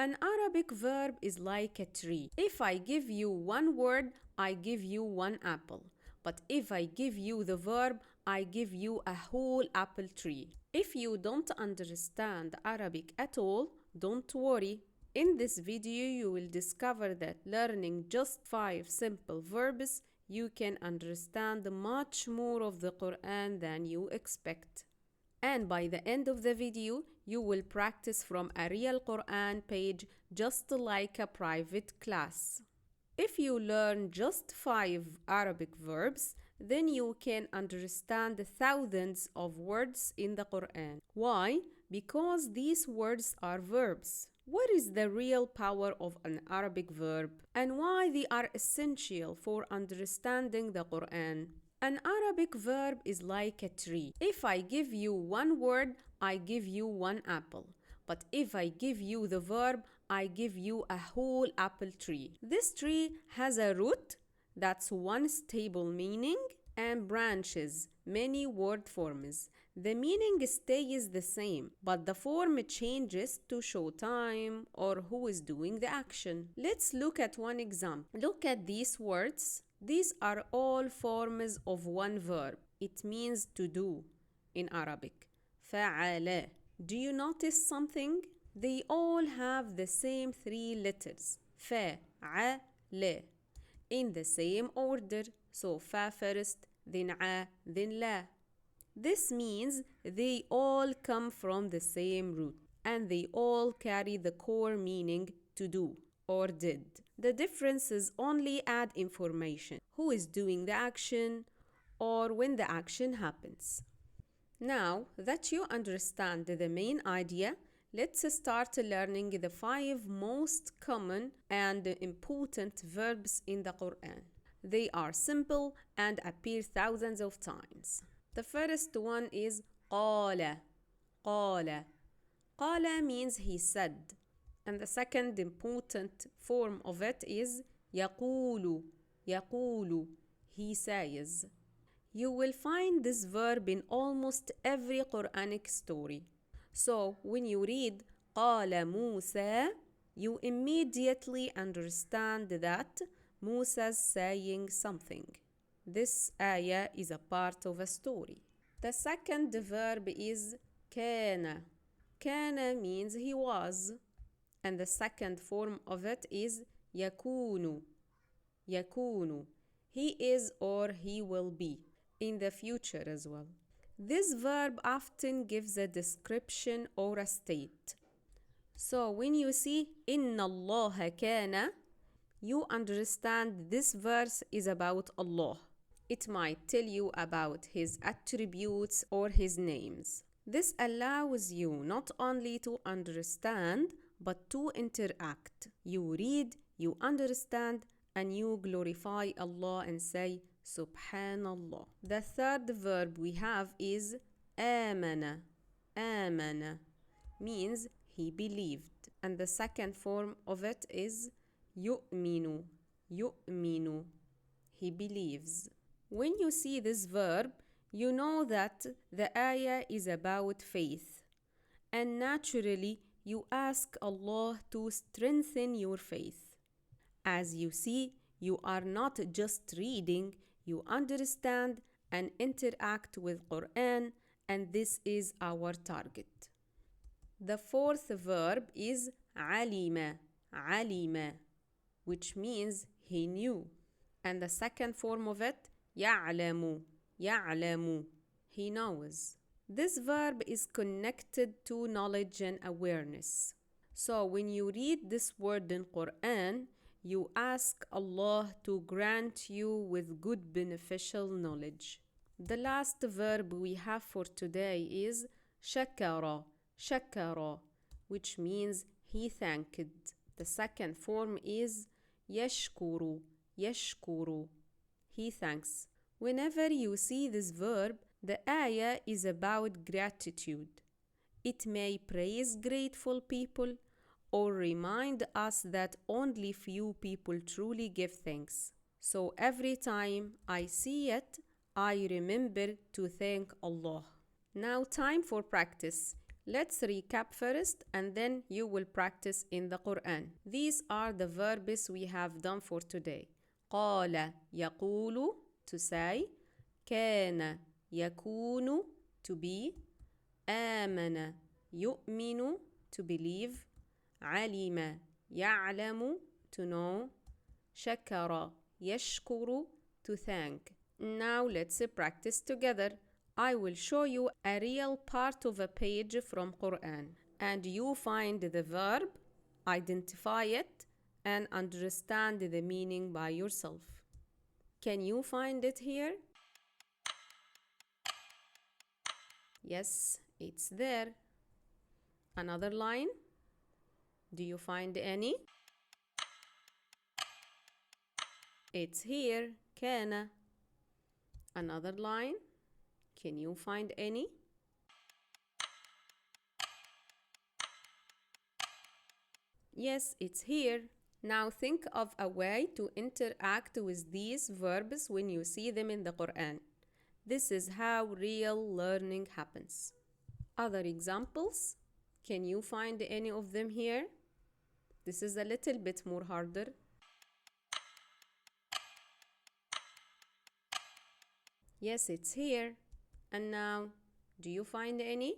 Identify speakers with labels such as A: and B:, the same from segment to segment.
A: An Arabic verb is like a tree. If I give you one word, I give you one apple. But if I give you the verb, I give you a whole apple tree. If you don't understand Arabic at all, don't worry. In this video, you will discover that learning just 5 simple verbs, you can understand much more of the Quran than you expect. And by the end of the video, you will practice from a real Quran page just like a private class. If you learn just 5 Arabic verbs, then you can understand thousands of words in the Quran. Why? Because these words are verbs. What is the real power of an Arabic verb and why they are essential for understanding the Quran? An Arabic verb is like a tree. If I give you one word, I give you one apple. But if I give you the verb, I give you a whole apple tree. This tree has a root, that's one stable meaning, and branches, many word forms. The meaning stays the same, but the form changes to show time or who is doing the action. Let's look at one example. Look at these words. These are all forms of one verb. It means to do in Arabic. فعل. Do you notice something? They all have the same 3 letters. فعل. In the same order. So fa first, then a, then la. This means they all come from the same root and they all carry the core meaning to do or did. The differences only add information. Who is doing the action or when the action happens. Now that you understand the main idea, let's start learning the 5 most common and important verbs in the Quran. They are simple and appear thousands of times. The first one is قال. قال. قال means he said. And the second important form of it is يقول. يقول. He says. You will find this verb in almost every Quranic story. So when you read قال موسى, you immediately understand that Musa's saying something. This ayah is a part of a story. The second verb is كان. كان means he was. And the second form of it is يكون. يكون. He is or he will be. In the future as well. This verb often gives a description or a state. So when you see إن الله كان, you understand this verse is about Allah. It might tell you about His attributes or His names. This allows you not only to understand, but to interact. You read, you understand, and you glorify Allah and say, Subhanallah. The third verb we have is آمن. آمن means he believed. And the second form of it is يؤمن. يؤمن. He believes. When you see this verb, you know that the ayah is about faith. And naturally, you ask Allah to strengthen your faith. As you see, you are not just reading, you understand and interact with Quran, and this is our target. The fourth verb is علم. علم, which means he knew. And the second form of it, يعلم. يعلم, he knows. This verb is connected to knowledge and awareness. So when you read this word in Quran, you ask Allah to grant you with good beneficial knowledge. The last verb we have for today is شكر. شكر, which means he thanked. The second form is يشكر. يشكر, he thanks. Whenever you see this verb, the ayah is about gratitude. It may praise grateful people or remind us that only few people truly give thanks. So every time I see it, I remember to thank Allah. Now time for practice. Let's recap first and then you will practice in the Quran. These are the verbs we have done for today. قال يقول to say, كان يكون to be, آمن يؤمن to believe, علم يعلم to know, شكر يشكر to thank. Now let's practice together. I will show you a real part of a page from Qur'an and you find the verb, identify it and understand the meaning by yourself. Can you find it here? Yes, it's there. Another line. Do you find any? It's here. كان. Another line. Can you find any? Yes, it's here. Now think of a way to interact with these verbs when you see them in the Quran. This is how real learning happens. Other examples? Can you find any of them here? This is a little bit more harder. Yes, it's here. And now, do you find any?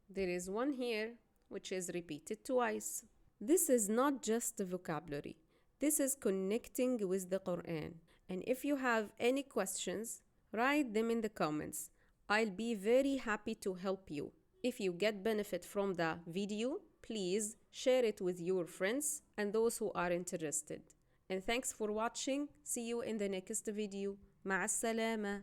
A: There is one here, which is repeated twice. This is not just vocabulary. This is connecting with the Quran. And if you have any questions, write them in the comments. I'll be very happy to help you. If you get benefit from the video, please share it with your friends and those who are interested. And thanks for watching. See you in the next video. مع السلامة.